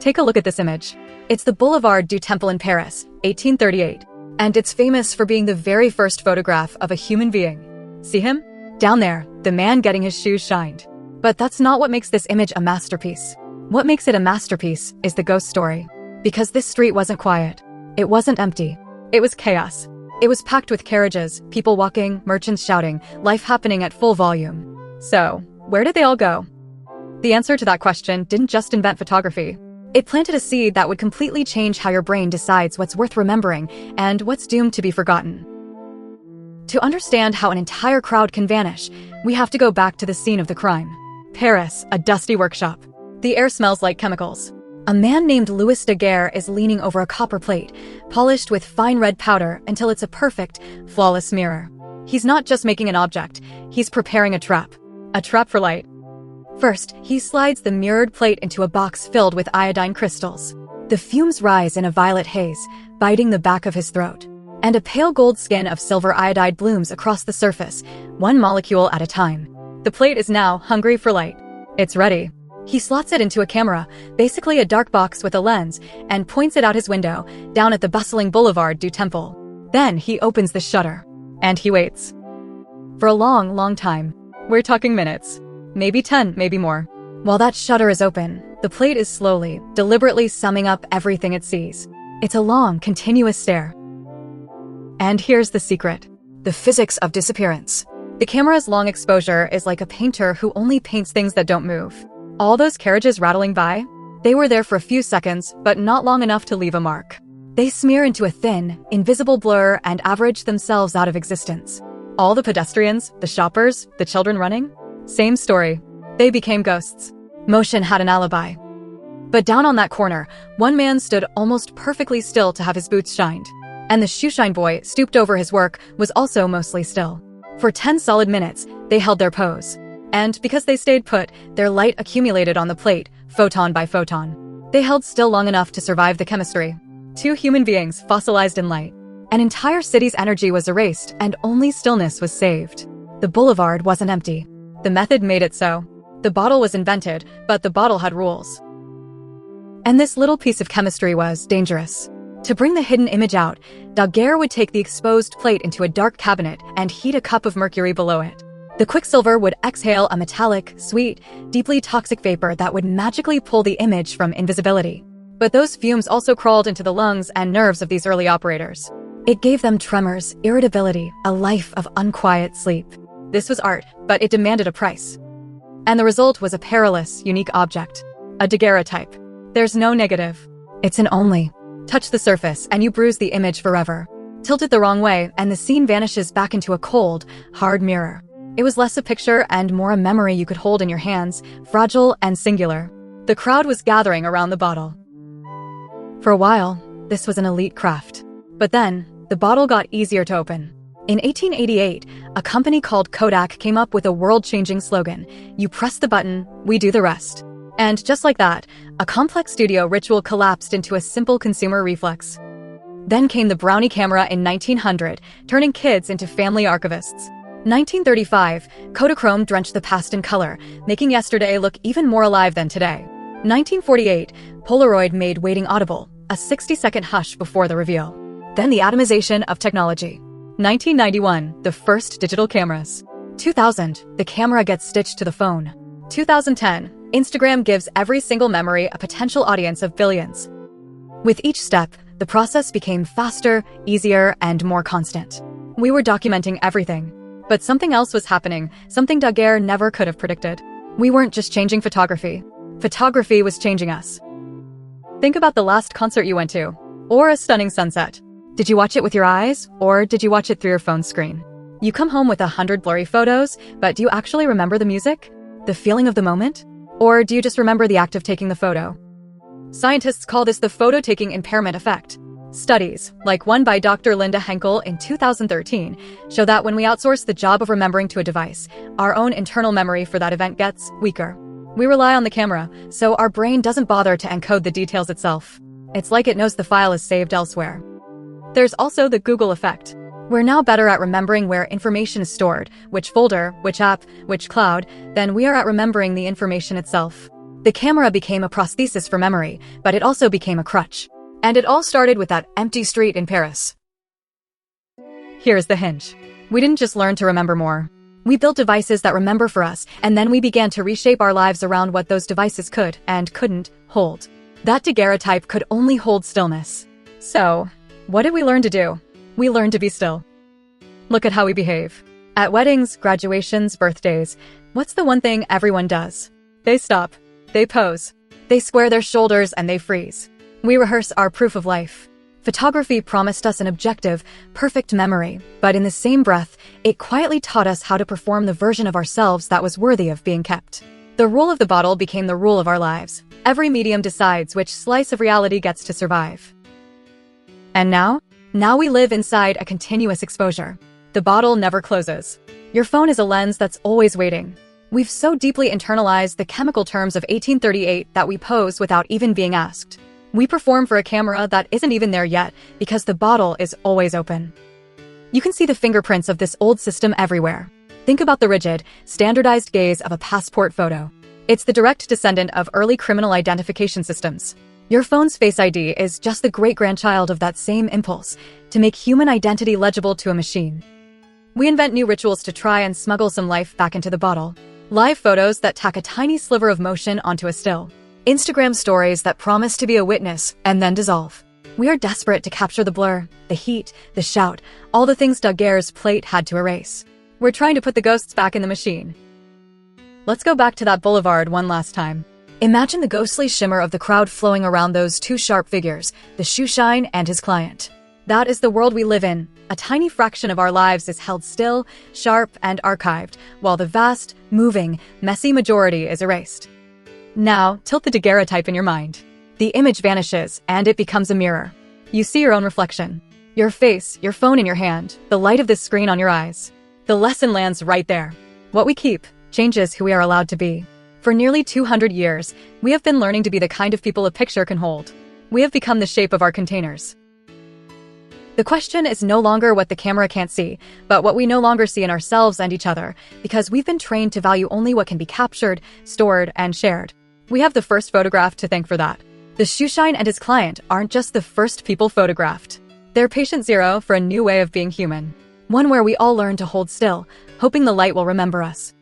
Take a look at this image. It's the Boulevard du Temple in Paris, 1838. And it's famous for being the very first photograph of a human being. See him? Down there, the man getting his shoes shined. But that's not what makes this image a masterpiece. What makes it a masterpiece is the ghost story. Because this street wasn't quiet. It wasn't empty. It was chaos. It was packed with carriages, people walking, merchants shouting, life happening at full volume. So, where did they all go? The answer to that question didn't just invent photography. It planted a seed that would completely change how your brain decides what's worth remembering and what's doomed to be forgotten. To understand how an entire crowd can vanish, we have to go back to the scene of the crime. Paris, a dusty workshop. The air smells like chemicals. A man named Louis Daguerre is leaning over a copper plate, polished with fine red powder until it's a perfect, flawless mirror. He's not just making an object, he's preparing a trap. A trap for light. First, he slides the mirrored plate into a box filled with iodine crystals. The fumes rise in a violet haze, biting the back of his throat. And a pale gold skin of silver iodide blooms across the surface, one molecule at a time. The plate is now hungry for light. It's ready. He slots it into a camera, basically a dark box with a lens, and points it out his window, down at the bustling Boulevard du Temple. Then he opens the shutter. And he waits. For a long, long time. We're talking minutes. Maybe 10, maybe more. While that shutter is open, the plate is slowly, deliberately summing up everything it sees. It's a long, continuous stare. And here's the secret. The physics of disappearance. The camera's long exposure is like a painter who only paints things that don't move. All those carriages rattling by, they were there for a few seconds, but not long enough to leave a mark. They smear into a thin, invisible blur and average themselves out of existence. All the pedestrians, the shoppers, the children running? Same story. They became ghosts. Motion had an alibi. But down on that corner, one man stood almost perfectly still to have his boots shined. And the shoeshine boy, stooped over his work, was also mostly still. For 10 solid minutes, they held their pose. And because they stayed put, their light accumulated on the plate, photon by photon. They held still long enough to survive the chemistry. 2 human beings fossilized in light. An entire city's energy was erased, and only stillness was saved. The boulevard wasn't empty. The method made it so. The bottle was invented, but the bottle had rules. And this little piece of chemistry was dangerous. To bring the hidden image out, Daguerre would take the exposed plate into a dark cabinet and heat a cup of mercury below it. The quicksilver would exhale a metallic, sweet, deeply toxic vapor that would magically pull the image from invisibility. But those fumes also crawled into the lungs and nerves of these early operators. It gave them tremors, irritability, a life of unquiet sleep. This was art, but it demanded a price. And the result was a perilous, unique object. A daguerreotype. There's no negative. It's an only. Touch the surface and you bruise the image forever. Tilt it the wrong way and the scene vanishes back into a cold, hard mirror. It was less a picture and more a memory you could hold in your hands, fragile and singular. The crowd was gathering around the bottle. For a while, this was an elite craft. But then, the bottle got easier to open. In 1888, a company called Kodak came up with a world-changing slogan: "You press the button, we do the rest." And just like that, a complex studio ritual collapsed into a simple consumer reflex. Then came the Brownie camera in 1900, turning kids into family archivists. 1935, Kodachrome drenched the past in color, making yesterday look even more alive than today. 1948, Polaroid made waiting audible, a 60-second hush before the reveal. Then the atomization of technology. 1991, the first digital cameras. 2000, the camera gets stitched to the phone. 2010, Instagram gives every single memory a potential audience of billions. With each step, the process became faster, easier, and more constant. We were documenting everything. But something else was happening, something Daguerre never could have predicted. We weren't just changing photography. Photography was changing us. Think about the last concert you went to, or a stunning sunset. Did you watch it with your eyes, or did you watch it through your phone screen? You come home with 100 blurry photos, but do you actually remember the music? The feeling of the moment? Or do you just remember the act of taking the photo? Scientists call this the photo-taking impairment effect. Studies, like one by Dr. Linda Henkel in 2013, show that when we outsource the job of remembering to a device, our own internal memory for that event gets weaker. We rely on the camera, so our brain doesn't bother to encode the details itself. It's like it knows the file is saved elsewhere. There's also the Google effect. We're now better at remembering where information is stored, which folder, which app, which cloud, than we are at remembering the information itself. The camera became a prosthesis for memory, but it also became a crutch. And it all started with that empty street in Paris. Here's the hinge. We didn't just learn to remember more. We built devices that remember for us, and then we began to reshape our lives around what those devices could and couldn't hold. That daguerreotype could only hold stillness. So, what did we learn to do? We learned to be still. Look at how we behave. At weddings, graduations, birthdays, what's the one thing everyone does? They stop. They pose. They square their shoulders and they freeze. We rehearse our proof of life. Photography promised us an objective, perfect memory, but in the same breath, it quietly taught us how to perform the version of ourselves that was worthy of being kept. The rule of the bottle became the rule of our lives. Every medium decides which slice of reality gets to survive. And now we live inside a continuous exposure. The bottle never closes. Your phone is a lens that's always waiting. We've so deeply internalized the chemical terms of 1838 that we pose without even being asked. We perform for a camera that isn't even there yet because the bottle is always open. You can see the fingerprints of this old system everywhere. Think about the rigid, standardized gaze of a passport photo. It's the direct descendant of early criminal identification systems. Your phone's Face ID is just the great-grandchild of that same impulse to make human identity legible to a machine. We invent new rituals to try and smuggle some life back into the bottle. Live photos that tack a tiny sliver of motion onto a still. Instagram stories that promise to be a witness and then dissolve. We are desperate to capture the blur, the heat, the shout, all the things Daguerre's plate had to erase. We're trying to put the ghosts back in the machine. Let's go back to that boulevard one last time. Imagine the ghostly shimmer of the crowd flowing around those two sharp figures, the shoe shine and his client. That is the world we live in. A tiny fraction of our lives is held still, sharp, and archived, while the vast, moving, messy majority is erased. Now, tilt the daguerreotype in your mind. The image vanishes, and it becomes a mirror. You see your own reflection. Your face, your phone in your hand, the light of this screen on your eyes. The lesson lands right there. What we keep changes who we are allowed to be. For nearly 200 years, we have been learning to be the kind of people a picture can hold. We have become the shape of our containers. The question is no longer what the camera can't see, but what we no longer see in ourselves and each other, because we've been trained to value only what can be captured, stored, and shared. We have the first photograph to thank for that. The shoeshine and his client aren't just the first people photographed. They're patient zero for a new way of being human. One where we all learn to hold still, hoping the light will remember us.